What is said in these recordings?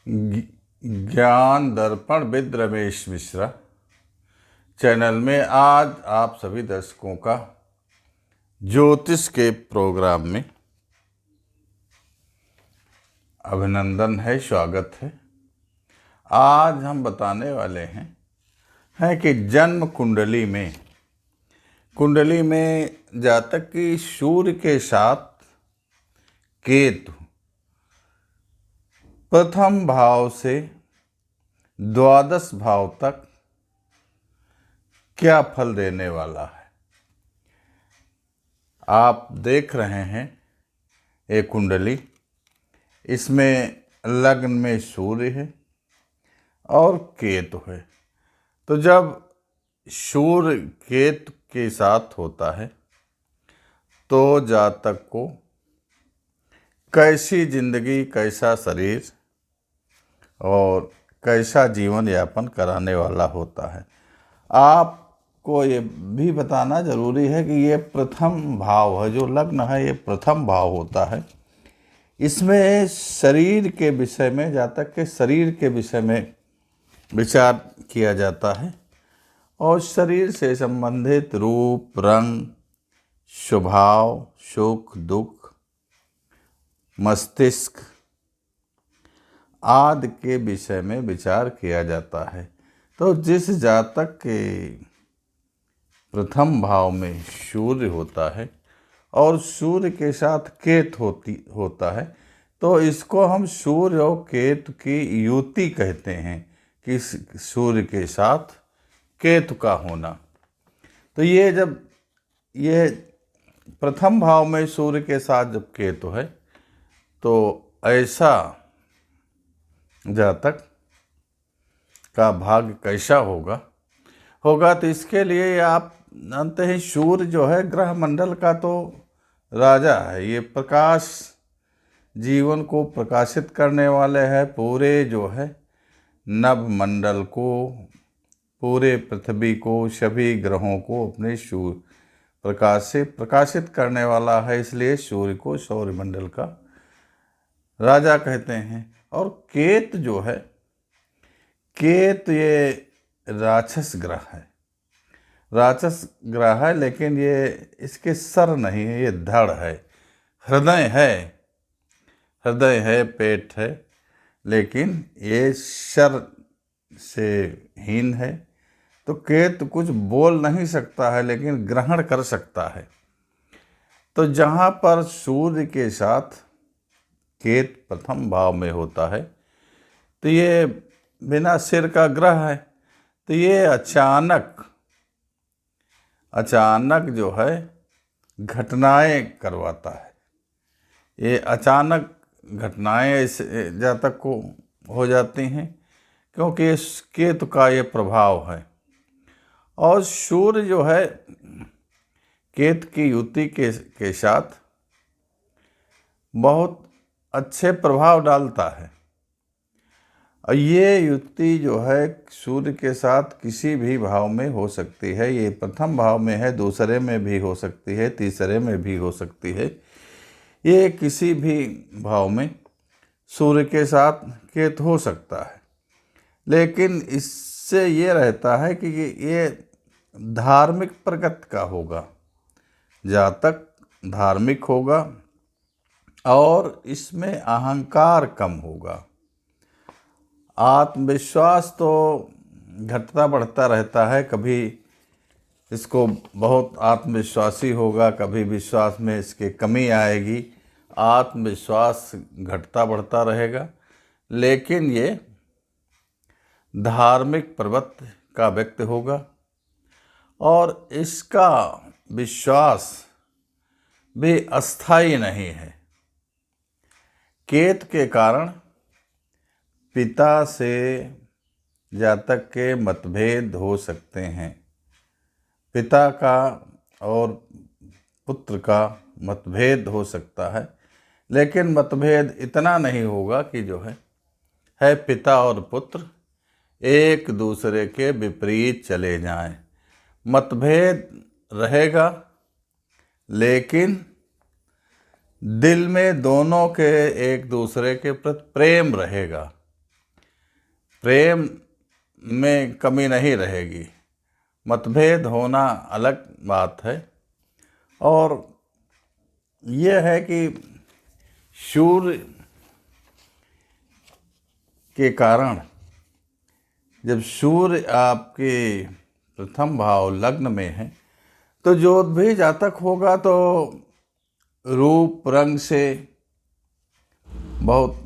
ज्ञान दर्पण with Ramesh Mishra channel में आज आप सभी दर्शकों का ज्योतिष के प्रोग्राम में अभिनंदन है, स्वागत है। आज हम बताने वाले हैं कि जन्म कुंडली में जातक की सूर्य के साथ केतु प्रथम भाव से द्वादश भाव तक क्या फल देने वाला है। आप देख रहे हैं एक कुंडली, इसमें लग्न में सूर्य है और केतु है। तो जब सूर्य केतु के साथ होता है तो जातक को कैसी जिंदगी, कैसा शरीर और कैसा जीवन यापन कराने वाला होता है। आपको ये भी बताना जरूरी है कि ये प्रथम भाव है, जो लग्न है ये प्रथम भाव होता है। इसमें शरीर के विषय में, जातक के शरीर के विषय में विचार किया जाता है और शरीर से संबंधित रूप, रंग, स्वभाव, सुख दुख, मस्तिष्क आदि के विषय में विचार किया जाता है। तो जिस जातक के प्रथम भाव में सूर्य होता है और सूर्य के साथ केतु होता है तो इसको हम सूर्य और केतु की युति कहते हैं कि सूर्य के साथ केतु का होना। तो ये जब ये प्रथम भाव में सूर्य के साथ जब केतु है तो ऐसा जातक का भाग्य कैसा होगा। तो इसके लिए आप जानते हैं सूर्य जो है ग्रह मंडल का तो राजा है। ये प्रकाश, जीवन को प्रकाशित करने वाले हैं। पूरे जो है नभ मंडल को, पूरे पृथ्वी को, सभी ग्रहों को अपने सूर्य प्रकाश से प्रकाशित करने वाला है। इसलिए सूर्य को सौरमंडल का राजा कहते हैं। और केतु जो है, केतु ये राक्षस ग्रह है, लेकिन ये इसके सर नहीं है, ये धड़ है, हृदय है, पेट है, लेकिन ये सर से हीन है। तो केतु कुछ बोल नहीं सकता है लेकिन ग्रहण कर सकता है। तो जहाँ पर सूर्य के साथ केतु प्रथम भाव में होता है तो ये बिना सिर का ग्रह है। तो ये अचानक जो है घटनाएं करवाता है। ये अचानक घटनाएं इस जातक को हो जाती हैं क्योंकि इस केतु का ये प्रभाव है। और सूर्य जो है केतु की युति के साथ बहुत अच्छे प्रभाव डालता है। और ये युति जो है सूर्य के साथ किसी भी भाव में हो सकती है। ये प्रथम भाव में है, दूसरे में भी हो सकती है, तीसरे में भी हो सकती है। ये किसी भी भाव में सूर्य के साथ केतु हो सकता है। लेकिन इससे ये रहता है कि ये धार्मिक प्रकृति का होगा, जातक धार्मिक होगा और इसमें अहंकार कम होगा। आत्मविश्वास तो घटता बढ़ता रहता है, कभी इसको बहुत आत्मविश्वासी होगा, कभी विश्वास में इसके कमी आएगी। आत्मविश्वास घटता बढ़ता रहेगा, लेकिन ये धार्मिक प्रवृत्ति का व्यक्ति होगा और इसका विश्वास भी अस्थायी नहीं है। केतु के कारण पिता से जातक के मतभेद हो सकते हैं। पिता का और पुत्र का मतभेद हो सकता है, लेकिन मतभेद इतना नहीं होगा कि जो है पिता और पुत्र एक दूसरे के विपरीत चले जाएं। मतभेद रहेगा लेकिन दिल में दोनों के एक दूसरे के प्रति प्रेम रहेगा। प्रेम में कमी नहीं रहेगी। मतभेद होना अलग बात है। और ये है कि सूर्य के कारण, जब सूर्य आपके प्रथम भाव लग्न में है, तो जो भी जातक होगा तो रूप रंग से बहुत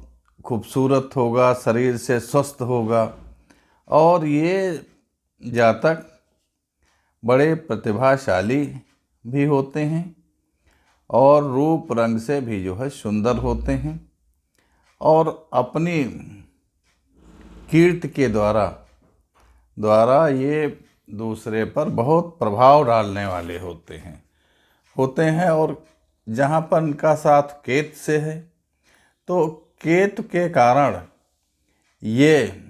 खूबसूरत होगा, शरीर से स्वस्थ होगा। और ये जातक बड़े प्रतिभाशाली भी होते हैं और रूप रंग से भी जो है सुंदर होते हैं, और अपनी कीर्ति के द्वारा ये दूसरे पर बहुत प्रभाव डालने वाले होते हैं। और जहाँ पर इनका साथ केतु से है, तो केतु के कारण ये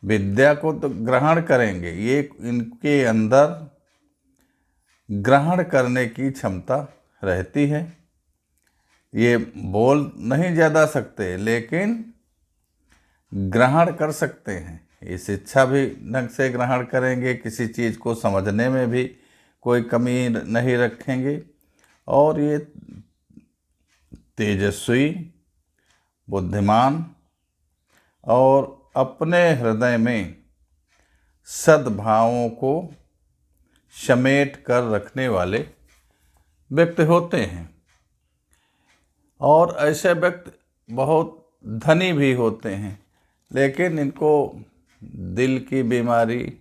विद्या को तो ग्रहण करेंगे, ये इनके अंदर ग्रहण करने की क्षमता रहती है। ये बोल नहीं ज़्यादा सकते, लेकिन ग्रहण कर सकते हैं। ये शिक्षा भी ढंग से ग्रहण करेंगे, किसी चीज़ को समझने में भी कोई कमी नहीं रखेंगे। और ये तेजस्वी, बुद्धिमान और अपने हृदय में सद्भावों को समेट कर रखने वाले व्यक्ति होते हैं। और ऐसे व्यक्ति बहुत धनी भी होते हैं, लेकिन इनको दिल की बीमारी,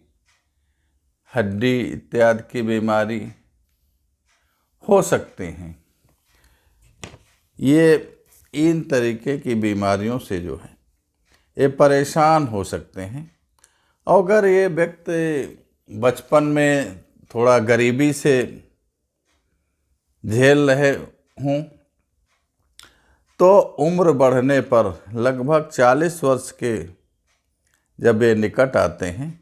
हड्डी इत्यादि की बीमारी हो सकती हैं। ये इन तरीके की बीमारियों से जो है ये परेशान हो सकते हैं। अगर ये व्यक्ति बचपन में थोड़ा गरीबी से झेल रहे हों, तो उम्र बढ़ने पर लगभग 40 वर्ष के जब ये निकट आते हैं,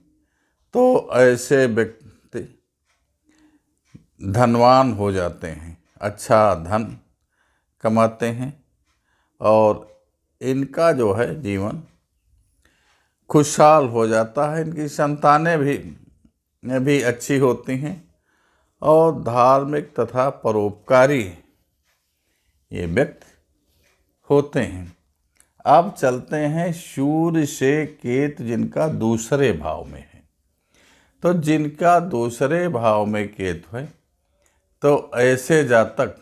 तो ऐसे व्यक्ति धनवान हो जाते हैं, अच्छा धन कमाते हैं, और इनका जो है जीवन खुशहाल हो जाता है। इनकी संतानें भी अच्छी होती हैं और धार्मिक तथा परोपकारी ये व्यक्ति होते हैं। अब चलते हैं सूर्य से केतु जिनका दूसरे भाव में है। तो जिनका दूसरे भाव में केतु है, तो ऐसे जातक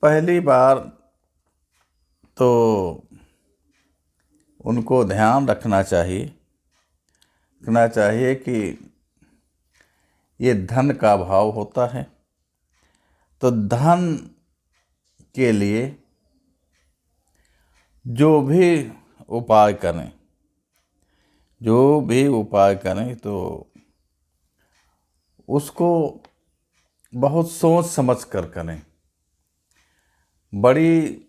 पहली बार तो उनको ध्यान रखना चाहिए कि ये धन का भाव होता है। तो धन के लिए जो भी उपाय करें तो उसको बहुत सोच समझ कर करें, बड़ी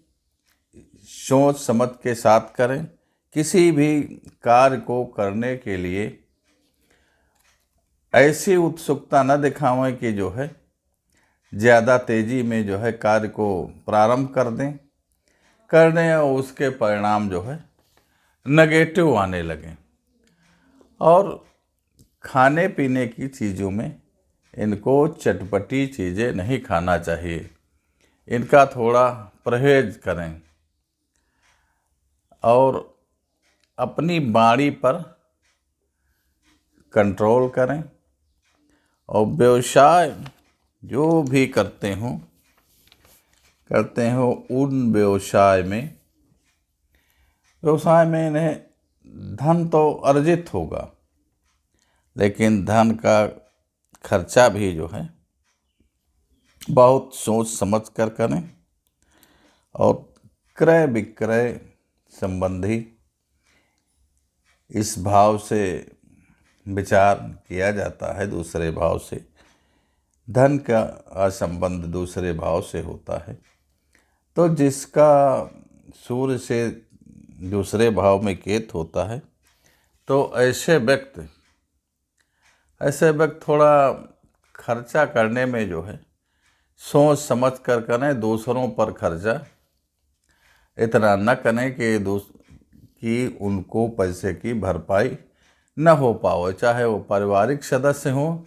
सोच समझ के साथ करें। किसी भी कार्य को करने के लिए ऐसी उत्सुकता न दिखावें कि जो है ज़्यादा तेज़ी में जो है कार्य को प्रारंभ करने और उसके परिणाम जो है नेगेटिव आने लगें। और खाने पीने की चीज़ों में इनको चटपटी चीज़ें नहीं खाना चाहिए, इनका थोड़ा परहेज करें। और अपनी वाणी पर कंट्रोल करें। और व्यवसाय जो भी करते हो उन व्यवसाय में इन्हें धन तो अर्जित होगा, लेकिन धन का खर्चा भी जो है बहुत सोच समझ कर करें। और क्रय विक्रय संबंधी इस भाव से विचार किया जाता है, दूसरे भाव से धन का संबंध दूसरे भाव से होता है। तो जिसका सूर्य से दूसरे भाव में केतु होता है, तो ऐसे व्यक्ति थोड़ा खर्चा करने में जो है सोच समझ कर करें। दूसरों पर खर्चा इतना न करें कि कि उनको पैसे की भरपाई न हो पाए, चाहे वो पारिवारिक सदस्य हों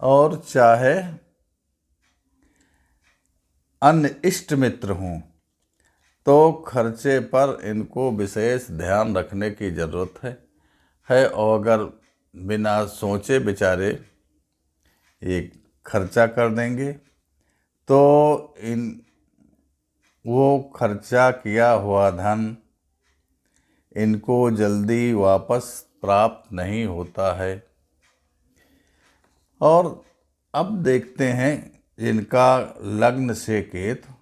और चाहे अन्य इष्ट मित्र हों। तो खर्चे पर इनको विशेष ध्यान रखने की ज़रूरत है। और अगर बिना सोचे विचारे ये खर्चा कर देंगे तो वो खर्चा किया हुआ धन इनको जल्दी वापस प्राप्त नहीं होता है। और अब देखते हैं जिनका लग्न से केतु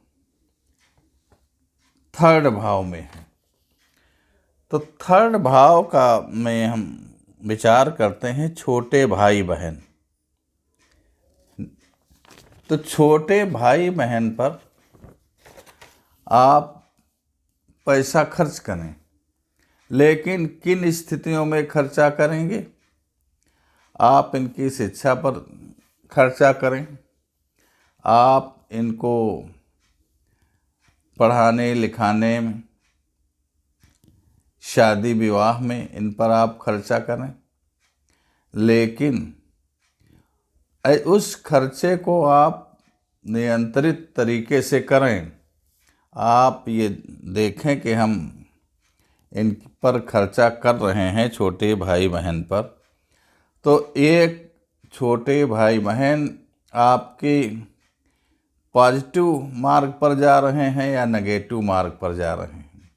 थर्ड भाव में है, तो थर्ड भाव का में हम विचार करते हैं छोटे भाई बहन। तो छोटे भाई बहन पर आप पैसा खर्च करें, लेकिन किन स्थितियों में खर्चा करेंगे? आप इनकी शिक्षा पर खर्चा करें, आप इनको पढ़ाने लिखाने में, शादी विवाह में इन पर आप खर्चा करें, लेकिन उस खर्चे को आप नियंत्रित तरीके से करें। आप ये देखें कि हम इन पर खर्चा कर रहे हैं छोटे भाई बहन पर, तो एक छोटे भाई बहन आपके पॉजिटिव मार्ग पर जा रहे हैं या नेगेटिव मार्ग पर जा रहे हैं,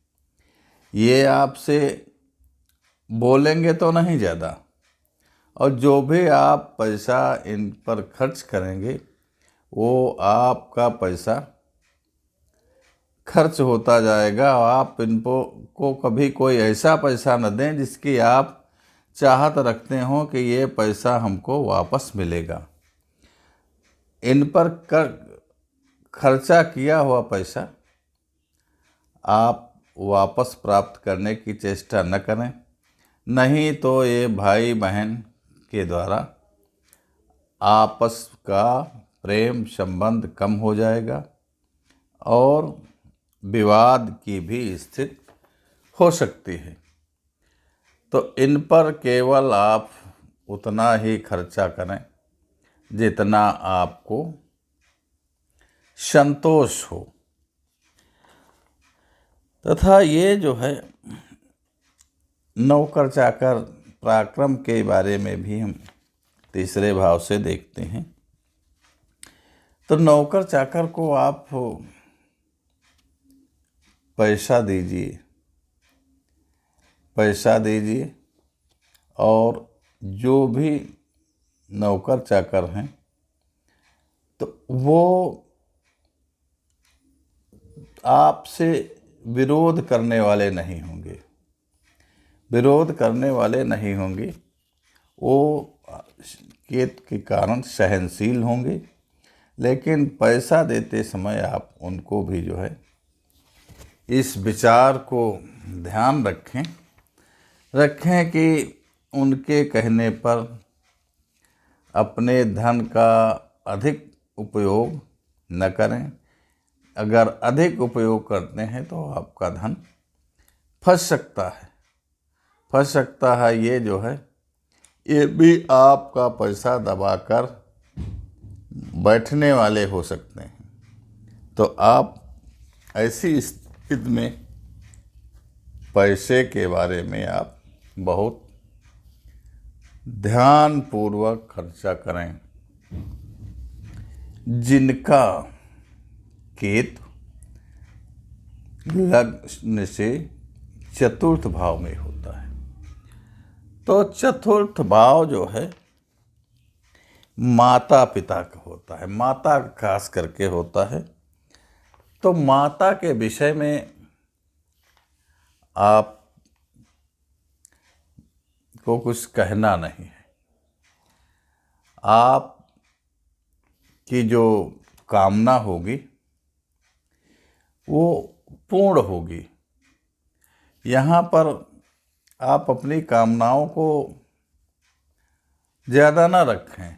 ये आपसे बोलेंगे तो नहीं ज़्यादा। और जो भी आप पैसा इन पर खर्च करेंगे वो आपका पैसा खर्च होता जाएगा। आप इनको को कभी कोई ऐसा पैसा न दें जिसकी आप चाहत रखते हो कि ये पैसा हमको वापस मिलेगा। इन पर खर्चा किया हुआ पैसा आप वापस प्राप्त करने की चेष्टा न करें, नहीं तो ये भाई बहन के द्वारा आपस का प्रेम संबंध कम हो जाएगा और विवाद की भी स्थिति हो सकती है। तो इन पर केवल आप उतना ही खर्चा करें जितना आपको संतोष हो। तथा ये जो है नौकर चाकर पराक्रम के बारे में भी हम तीसरे भाव से देखते हैं। तो नौकर चाकर को आप पैसा दीजिए और जो भी नौकर चाकर हैं तो वो आपसे विरोध करने वाले नहीं होंगे, वो केतु के कारण सहनशील होंगे। लेकिन पैसा देते समय आप उनको भी जो है इस विचार को ध्यान रखें कि उनके कहने पर अपने धन का अधिक उपयोग न करें। अगर अधिक उपयोग करते हैं तो आपका धन फंस सकता है। ये जो है ये भी आपका पैसा दबाकर बैठने वाले हो सकते हैं। तो आप ऐसी स्थिति में पैसे के बारे में आप बहुत ध्यानपूर्वक खर्चा करें। जिनका केतु लग्न से चतुर्थ भाव में होता है, तो चतुर्थ भाव जो है माता पिता का होता है, माता खास करके होता है। तो माता के विषय में आप को कुछ कहना नहीं है। आप की जो कामना होगी वो पूर्ण होगी। यहाँ पर आप अपनी कामनाओं को ज़्यादा ना रखें,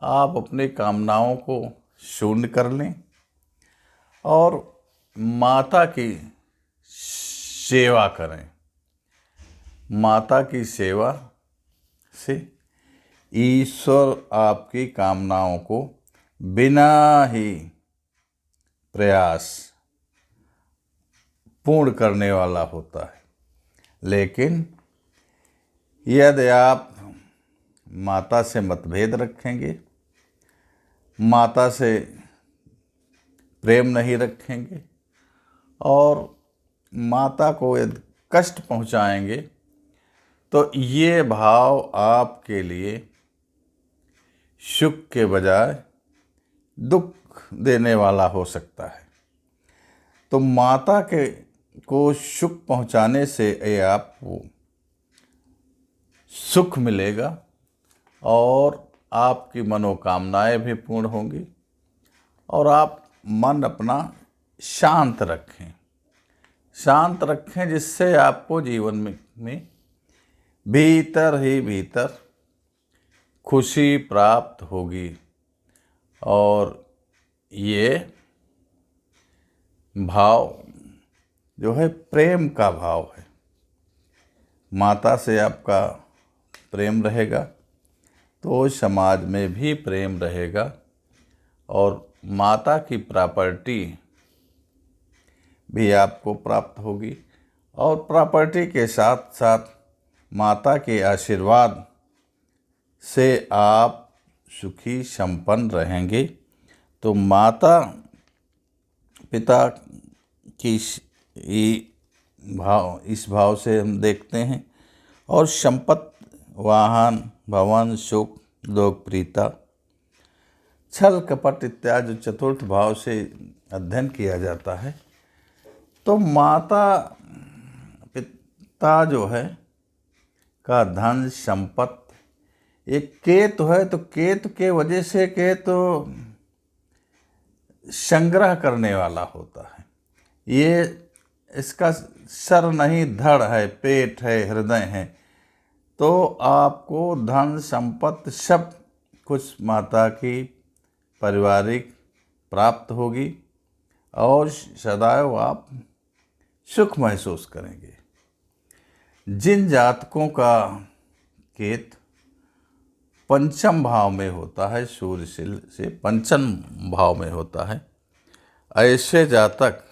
आप अपनी कामनाओं को शून्य कर लें और माता की सेवा करें। माता की सेवा से ईश्वर आपकी कामनाओं को बिना ही प्रयास पूर्ण करने वाला होता है। लेकिन यदि आप माता से मतभेद रखेंगे, माता से प्रेम नहीं रखेंगे और माता को यदि कष्ट पहुंचाएंगे, तो ये भाव आपके लिए सुख के बजाय दुख देने वाला हो सकता है। तो माता के को सुख पहुंचाने से ये आपको सुख मिलेगा और आपकी मनोकामनाएं भी पूर्ण होंगी और आप मन अपना शांत रखें जिससे आपको जीवन में भीतर ही भीतर खुशी प्राप्त होगी। और ये भाव जो है प्रेम का भाव है। माता से आपका प्रेम रहेगा तो समाज में भी प्रेम रहेगा और माता की प्रॉपर्टी भी आपको प्राप्त होगी और प्रॉपर्टी के साथ साथ माता के आशीर्वाद से आप सुखी संपन्न रहेंगे। तो माता पिता की इस भाव से हम देखते हैं। और संपत्ति, वाहन, भवन, सुख, लोकप्रियता, छल कपट इत्यादि चतुर्थ भाव से अध्ययन किया जाता है। तो माता पिता जो है का धन संपत्ति एक केतु है, तो केतु के वजह से केतु संग्रह करने वाला होता है। ये इसका सर नहीं धड़ है, पेट है, हृदय है। तो आपको धन संपत्ति सब कुछ माता की पारिवारिक प्राप्त होगी और सदैव आप सुख महसूस करेंगे। जिन जातकों का केतु पंचम भाव में होता है, सूर्य से पंचम भाव में होता है, ऐसे जातक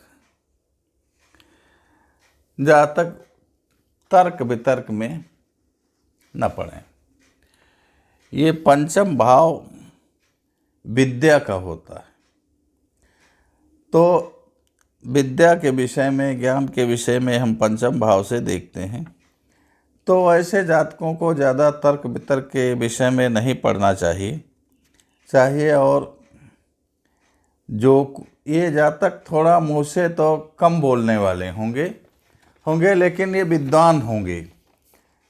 तर्क वितर्क में न पड़ें। ये पंचम भाव विद्या का होता है। तो विद्या के विषय में, ज्ञान के विषय में हम पंचम भाव से देखते हैं। तो ऐसे जातकों को ज़्यादा तर्क वितर्क के विषय में नहीं पढ़ना चाहिए। और जो ये जातक थोड़ा मुँह से तो कम बोलने वाले होंगे लेकिन ये विद्वान होंगे।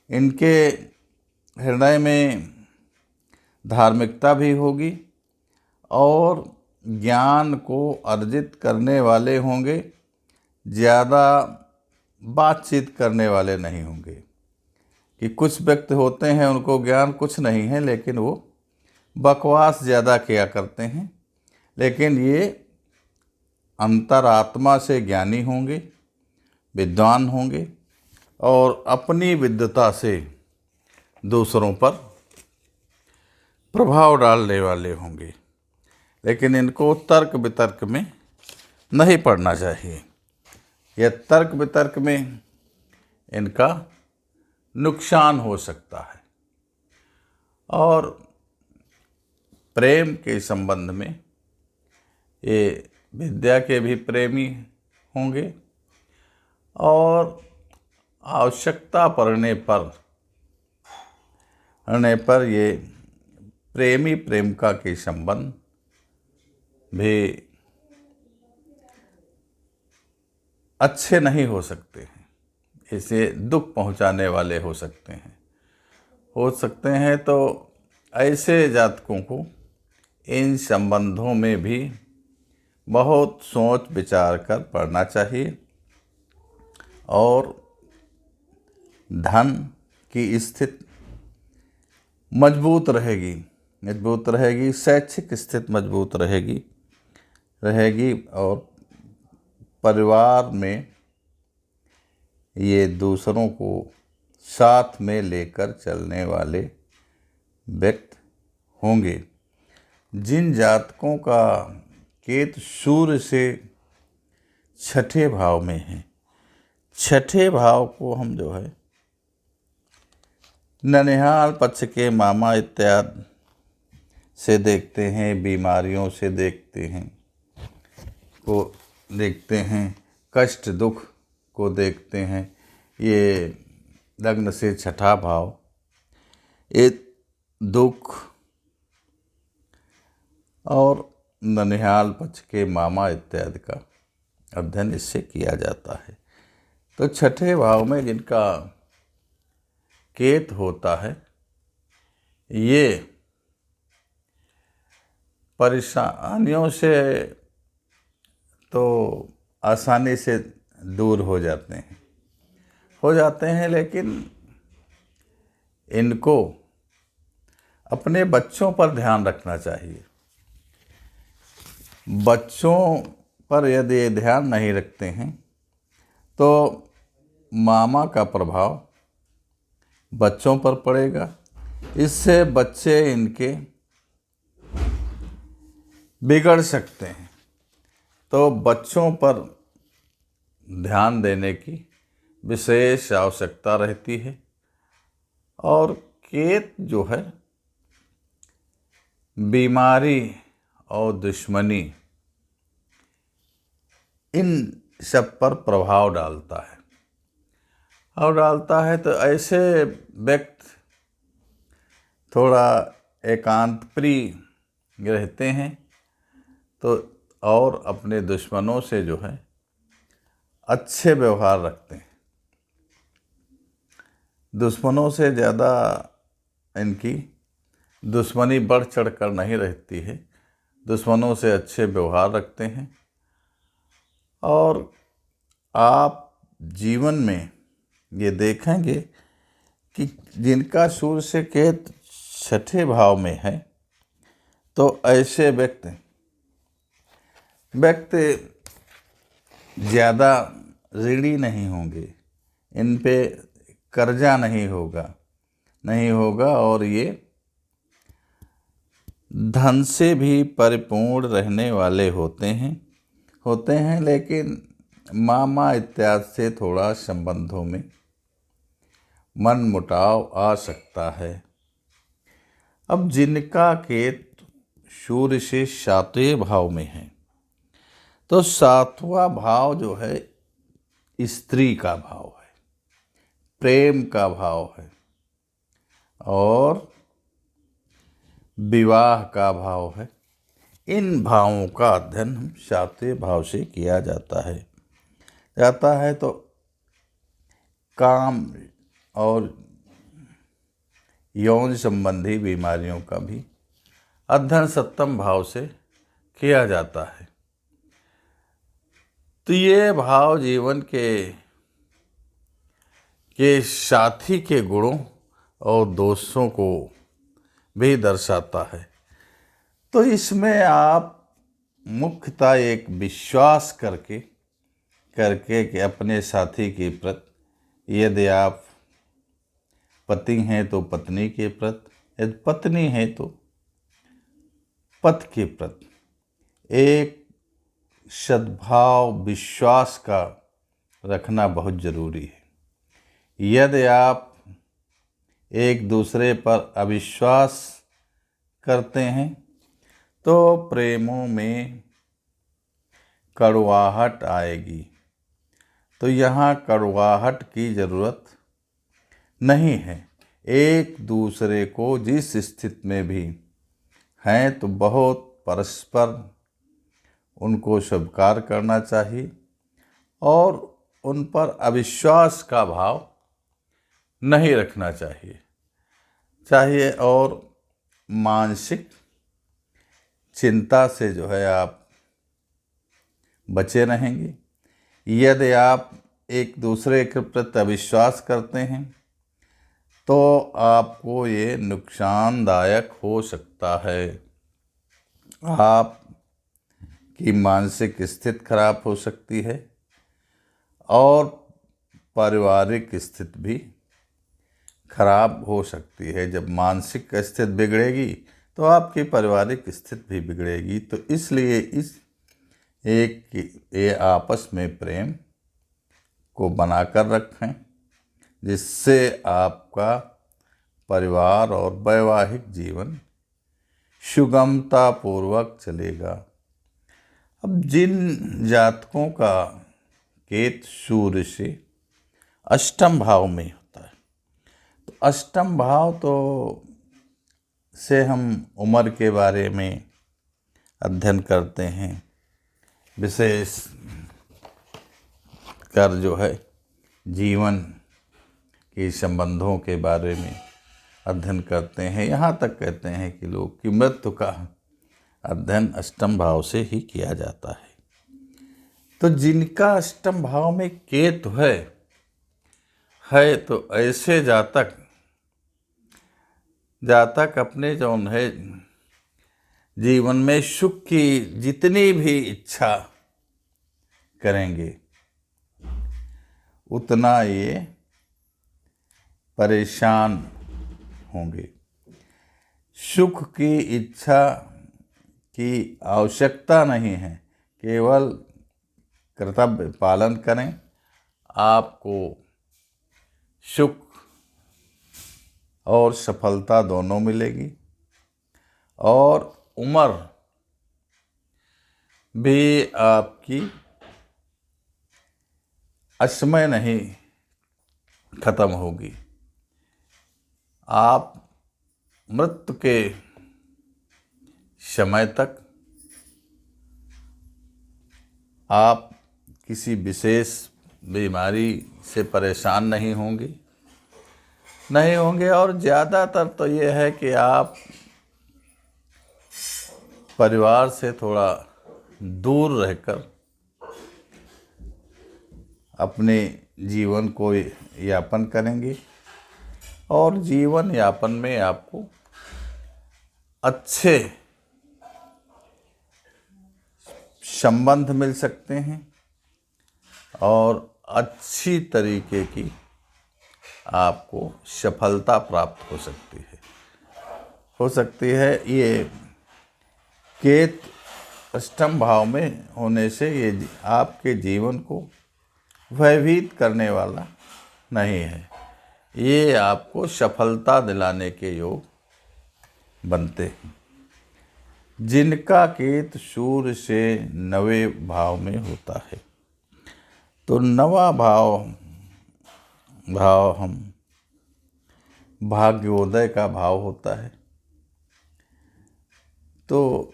इनके हृदय में धार्मिकता भी होगी और ज्ञान को अर्जित करने वाले होंगे, ज़्यादा बातचीत करने वाले नहीं होंगे। कि कुछ व्यक्ति होते हैं उनको ज्ञान कुछ नहीं है लेकिन वो बकवास ज़्यादा किया करते हैं, लेकिन ये अंतरात्मा से ज्ञानी होंगे, विद्वान होंगे और अपनी विद्वता से दूसरों पर प्रभाव डालने वाले होंगे। लेकिन इनको तर्क वितर्क में नहीं पढ़ना चाहिए। यह तर्क वितर्क में इनका नुकसान हो सकता है। और प्रेम के संबंध में ये विद्या के भी प्रेमी होंगे और आवश्यकता पड़ने पर ये प्रेमी प्रेमिका के संबंध भी अच्छे नहीं हो सकते हैं। इसे दुख पहुंचाने वाले हो सकते हैं। तो ऐसे जातकों को इन संबंधों में भी बहुत सोच विचार कर पढ़ना चाहिए। और धन की स्थिति मजबूत रहेगी, शैक्षिक स्थिति मजबूत रहेगी और परिवार में ये दूसरों को साथ में लेकर चलने वाले व्यक्ति होंगे। जिन जातकों का केतु सूर्य से छठे भाव में है, छठे भाव को हम जो है ननिहाल पक्ष के मामा इत्यादि से देखते हैं, बीमारियों से देखते हैं को देखते हैं, कष्ट दुख को देखते हैं। ये लग्न से छठा भाव, ये दुख और ननिहाल पक्ष के मामा इत्यादि का अध्ययन इससे किया जाता है। तो छठे भाव में जिनका केत होता है, ये परेशानियों से तो आसानी से दूर हो जाते हैं, लेकिन इनको अपने बच्चों पर ध्यान रखना चाहिए। बच्चों पर यदि ये ध्यान नहीं रखते हैं तो मामा का प्रभाव बच्चों पर पड़ेगा। इससे बच्चे इनके बिगड़ सकते हैं। तो बच्चों पर ध्यान देने की विशेष आवश्यकता रहती है। और केत जो है बीमारी और दुश्मनी इन सब पर प्रभाव डालता है, तो ऐसे व्यक्ति थोड़ा एकांत प्रिय रहते हैं। तो और अपने दुश्मनों से जो है अच्छे व्यवहार रखते हैं। दुश्मनों से ज़्यादा इनकी दुश्मनी बढ़ चढ़ कर नहीं रहती है। दुश्मनों से अच्छे व्यवहार रखते हैं। और आप जीवन में ये देखेंगे कि जिनका सूर्य से केतु छठे भाव में है, तो ऐसे व्यक्ति ज़्यादा ऋणी नहीं होंगे, इन पे कर्जा नहीं होगा और ये धन से भी परिपूर्ण रहने वाले होते हैं, लेकिन मामा इत्यादि से थोड़ा संबंधों में मनमुटाव आ सकता है। अब जिनका केतु सूर्य से सातवें भाव में है, तो सातवां भाव जो है स्त्री का भाव है, प्रेम का भाव है और विवाह का भाव है। इन भावों का अध्ययन हम सातवें भाव से किया जाता है। तो काम और यौन संबंधी बीमारियों का भी अध्ययन सप्तम भाव से किया जाता है। तो ये भाव जीवन के साथी के गुणों और दोषों को भी दर्शाता है। तो इसमें आप मुख्यतः एक विश्वास करके कि अपने साथी के प्रति, यदि आप पति हैं तो पत्नी के प्रति, यदि पत्नी है तो पति के प्रति एक सद्भाव विश्वास का रखना बहुत जरूरी है। यदि आप एक दूसरे पर अविश्वास करते हैं तो प्रेमों में कड़वाहट आएगी। तो यहाँ कड़वाहट की ज़रूरत नहीं है। एक दूसरे को जिस स्थिति में भी हैं तो बहुत परस्पर उनको स्वीकार करना चाहिए और उन पर अविश्वास का भाव नहीं रखना चाहिए और मानसिक चिंता से जो है आप बचे रहेंगे। यदि आप एक दूसरे के प्रति अविश्वास करते हैं तो आपको ये नुकसानदायक हो सकता है। आप की मानसिक स्थिति खराब हो सकती है और पारिवारिक स्थिति भी खराब हो सकती है। जब मानसिक स्थिति बिगड़ेगी तो आपकी पारिवारिक स्थिति भी बिगड़ेगी। तो इसलिए ये आपस में प्रेम को बनाकर रखें, जिससे आपका परिवार और वैवाहिक जीवन सुगमता पूर्वक चलेगा। अब जिन जातकों का केतु सूर्य से अष्टम भाव में होता है, तो अष्टम भाव तो से हम उम्र के बारे में अध्ययन करते हैं, विशेष कर जो है जीवन के संबंधों के बारे में अध्ययन करते हैं। यहाँ तक कहते हैं कि लोग की मृत्यु का अध्ययन अष्टम भाव से ही किया जाता है। तो जिनका अष्टम भाव में केतु है तो ऐसे जातक अपने जो है जीवन में सुख की जितनी भी इच्छा करेंगे उतना ये परेशान होंगे। सुख की इच्छा की आवश्यकता नहीं है, केवल कर्तव्य पालन करें, आपको सुख और सफलता दोनों मिलेगी। और उम्र भी आपकी असमय नहीं खत्म होगी। आप मृत्यु के समय तक आप किसी विशेष बीमारी से परेशान नहीं होंगे। और ज़्यादातर तो ये है कि आप परिवार से थोड़ा दूर रहकर अपने जीवन को यापन करेंगे। और जीवन यापन में आपको अच्छे संबंध मिल सकते हैं और अच्छी तरीके की आपको सफलता प्राप्त हो सकती है। ये केतु अष्टम भाव में होने से ये आपके जीवन को भयभीत करने वाला नहीं है, ये आपको सफलता दिलाने के योग बनते हैं। जिनका केतु सूर्य से 9वें भाव में होता है, तो 9वां भाव हम भाग्योदय का भाव होता है। तो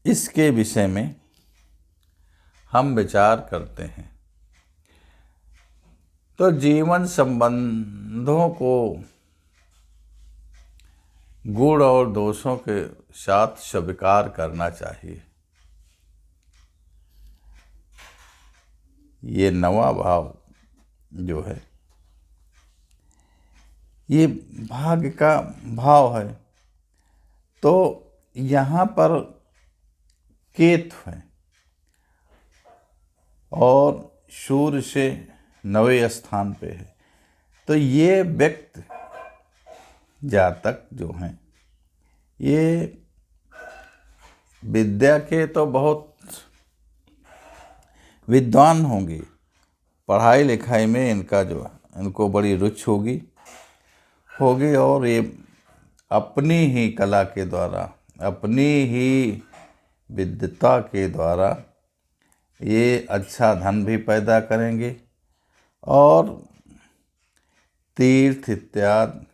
इसके विषय में हम विचार करते हैं। तो जीवन संबंधों को गुण और दोषों के साथ स्वीकार करना चाहिए। ये 9वां भाव जो है ये भाग्य का भाव है। तो यहाँ पर केतु है और सूर्य से 9वें स्थान पे है। तो ये व्यक्ति जातक जो हैं ये विद्या के तो बहुत विद्वान होंगे, पढ़ाई लिखाई में इनको बड़ी रुचि होगी और ये अपनी ही कला के द्वारा, अपनी ही विद्वता के द्वारा ये अच्छा धन भी पैदा करेंगे और तीर्थ इत्यादि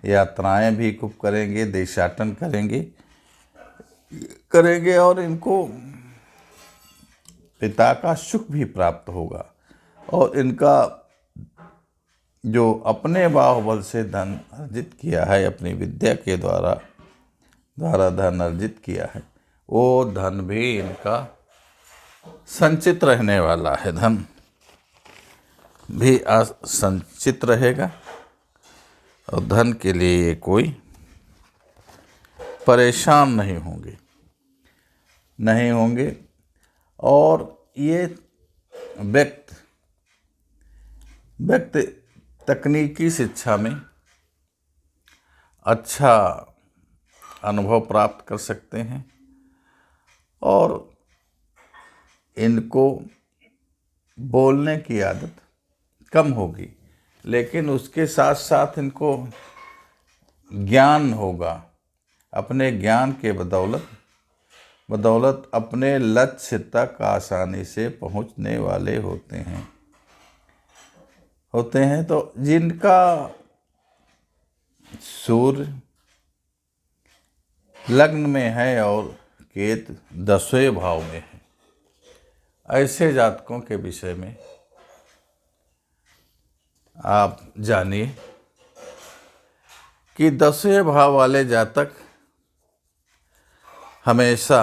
यात्राएं भी खूब करेंगे, देशाटन करेंगे और इनको पिता का सुख भी प्राप्त होगा। और इनका जो अपने बाहुबल से धन अर्जित किया है, अपनी विद्या के द्वारा धन अर्जित किया है, वो धन भी इनका संचित रहने वाला है। धन भी संचित रहेगा और धन के लिए ये कोई परेशान नहीं होंगे। और ये व्यक्ति तकनीकी शिक्षा में अच्छा अनुभव प्राप्त कर सकते हैं और इनको बोलने की आदत कम होगी, लेकिन उसके साथ साथ इनको ज्ञान होगा। अपने ज्ञान के बदौलत अपने लक्ष्य तक आसानी से पहुंचने वाले होते हैं। तो जिनका सूर्य लग्न में है और केतु 10वें भाव में है, ऐसे जातकों के विषय में आप जानिए कि 10वें भाव वाले जातक हमेशा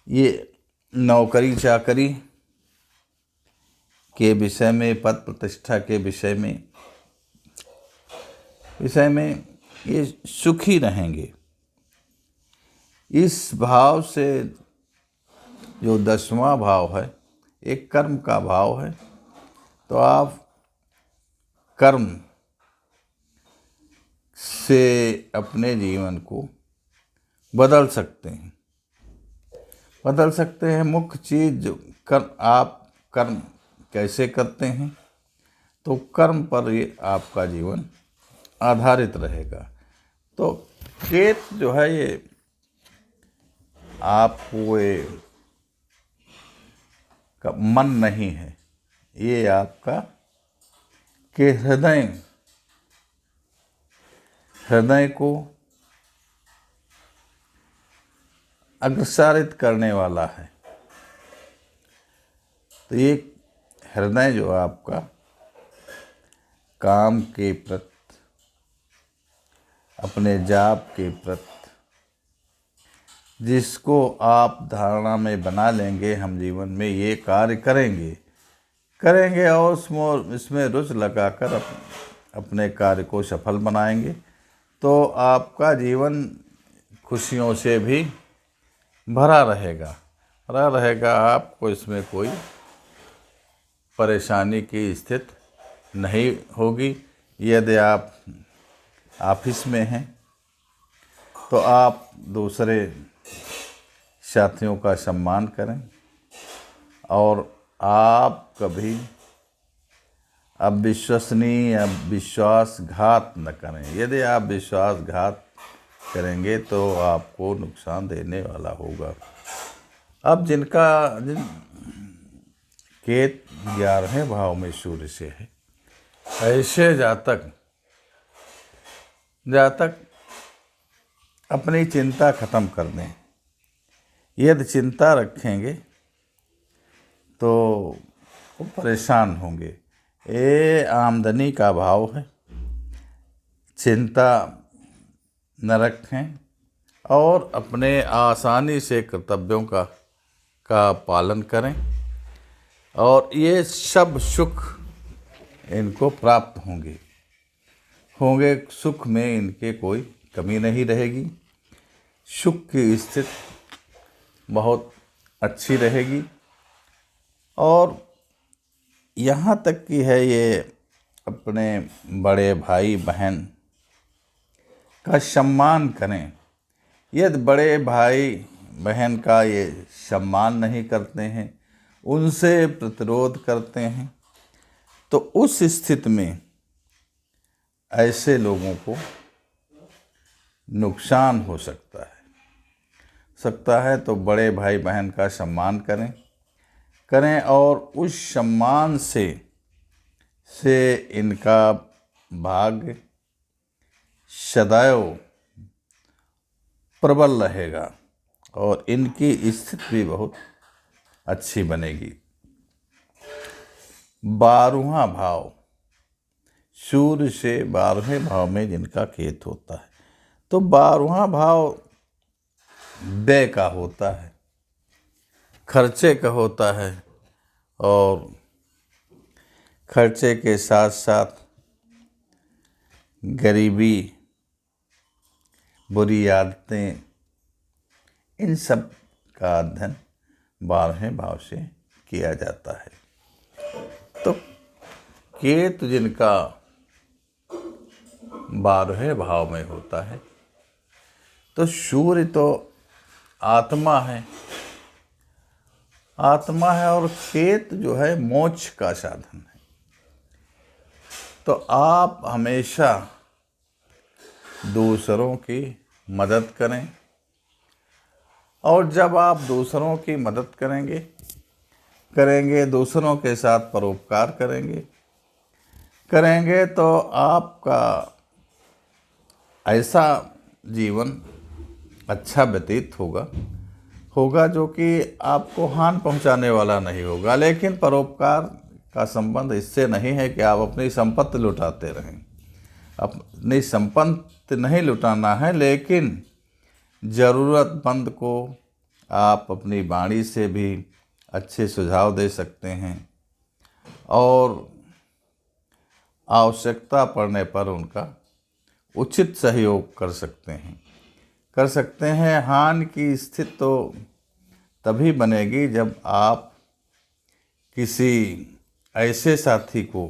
ये नौकरी चाकरी के विषय में, पद प्रतिष्ठा के विषय में ये सुखी रहेंगे। इस भाव से जो 10वां भाव है एक कर्म का भाव है, तो आप कर्म से अपने जीवन को बदल सकते हैं। मुख्य चीज आप कर्म कैसे करते हैं, तो कर्म पर ये आपका जीवन आधारित रहेगा। तो केत जो है ये आपको का मन नहीं है, ये आपका के हृदय को अग्रसारित करने वाला है। तो ये हृदय जो आपका काम के प्रति, अपने जाप के प्रति, जिसको आप धारणा में बना लेंगे, हम जीवन में ये कार्य करेंगे और इसमें रुचि लगाकर अपने कार्य को सफल बनाएंगे, तो आपका जीवन खुशियों से भी भरा रहेगा। आपको इसमें कोई परेशानी की स्थिति नहीं होगी। यदि आप ऑफिस में हैं तो आप दूसरे साथियों का सम्मान करें और आप कभी अविश्वसनीय या विश्वासघात न करें। यदि आप विश्वासघात करेंगे तो आपको नुकसान देने वाला होगा। अब जिन केत 11वें भाव में सूर्य से है, ऐसे जातक अपनी चिंता खत्म कर दें। यदि चिंता रखेंगे तो वो परेशान होंगे। ये आमदनी का भाव है, चिंता न रखें और अपने आसानी से कर्तव्यों का पालन करें और ये सब सुख इनको प्राप्त होंगे। सुख में इनके कोई कमी नहीं रहेगी। सुख की स्थिति बहुत अच्छी रहेगी और यहाँ तक कि है ये अपने बड़े भाई बहन का सम्मान करें। यदि बड़े भाई बहन का ये सम्मान नहीं करते हैं, उनसे प्रतिरोध करते हैं, तो उस स्थिति में ऐसे लोगों को नुकसान हो सकता है। तो बड़े भाई बहन का सम्मान करें और उस सम्मान से इनका भाग्य सदैव प्रबल रहेगा और इनकी स्थिति भी बहुत अच्छी बनेगी। 12वां भाव सूर्य से 12वें भाव में जिनका केतु होता है, तो 12वां भाव व्यय का होता है, खर्चे का होता है और खर्चे के साथ साथ गरीबी, बुरी आदतें, इन सब का अध्ययन 12वें भाव से किया जाता है। तो केतु जिनका 12वें भाव में होता है, तो सूर्य तो आत्मा है, और केतु जो है मोक्ष का साधन है। तो आप हमेशा दूसरों की मदद करें, और जब आप दूसरों की मदद करेंगे, दूसरों के साथ परोपकार करेंगे तो आपका ऐसा जीवन अच्छा व्यतीत होगा जो कि आपको हानि पहुंचाने वाला नहीं होगा। लेकिन परोपकार का संबंध इससे नहीं है कि आप अपनी संपत्ति लुटाते रहें। अपनी संपत्ति नहीं लुटाना है, लेकिन ज़रूरतमंद को आप अपनी वाणी से भी अच्छे सुझाव दे सकते हैं, और आवश्यकता पड़ने पर उनका उचित सहयोग कर सकते हैं। हानि की स्थिति तो तभी बनेगी जब आप किसी ऐसे साथी को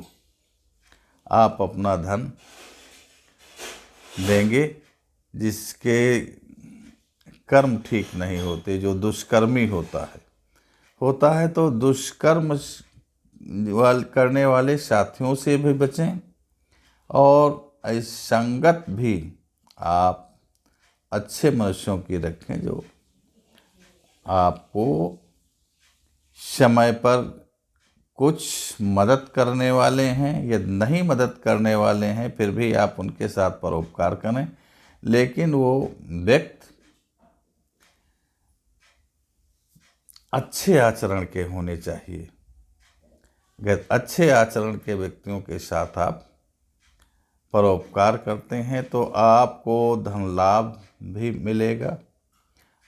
आप अपना धन देंगे जिसके कर्म ठीक नहीं होते, जो दुष्कर्मी होता है। तो दुष्कर्म करने वाले साथियों से भी बचें, और संगत भी आप अच्छे मनुष्यों की रखें जो आपको समय पर कुछ मदद करने वाले हैं या नहीं मदद करने वाले हैं, फिर भी आप उनके साथ परोपकार करें। लेकिन वो व्यक्ति अच्छे आचरण के होने चाहिए। अगर अच्छे आचरण के व्यक्तियों के साथ आप परोपकार करते हैं तो आपको धन लाभ भी मिलेगा,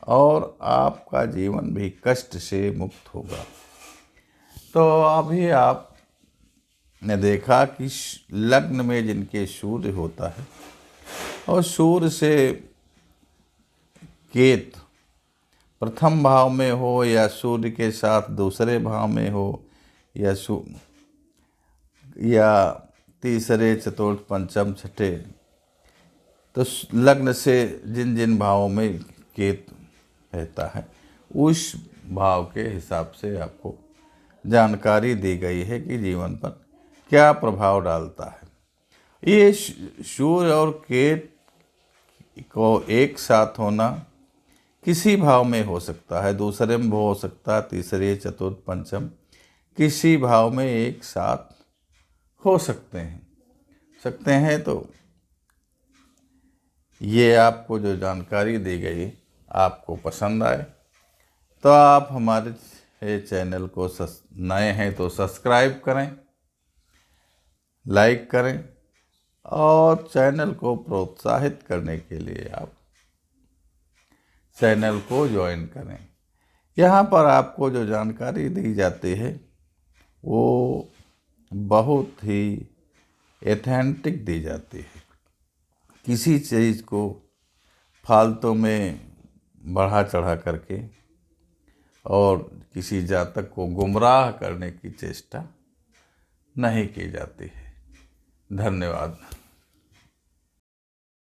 और आपका जीवन भी कष्ट से मुक्त होगा। तो अभी आपने देखा कि लग्न में जिनके सूर्य होता है, और सूर्य से केतु प्रथम भाव में हो, या सूर्य के साथ दूसरे भाव में हो, या तीसरे, चतुर्थ, पंचम, छठे, तो लग्न से जिन भावों में केतु रहता है, उस भाव के हिसाब से आपको जानकारी दी गई है कि जीवन पर क्या प्रभाव डालता है। ये सूर्य और केतु को एक साथ होना किसी भाव में हो सकता है, दूसरे में हो सकता है, तीसरे, चतुर्थ, पंचम, किसी भाव में एक साथ हो सकते हैं। तो ये आपको जो जानकारी दी गई आपको पसंद आए तो आप हमारे चैनल को नए हैं तो सब्सक्राइब करें, लाइक करें, और चैनल को प्रोत्साहित करने के लिए आप चैनल को ज्वाइन करें। यहाँ पर आपको जो जानकारी दी जाती है वो बहुत ही एथेंटिक दी जाती है। किसी चीज़ को फालतू में बढ़ा चढ़ा करके और किसी जातक को गुमराह करने की चेष्टा नहीं की जाती है। धन्यवाद।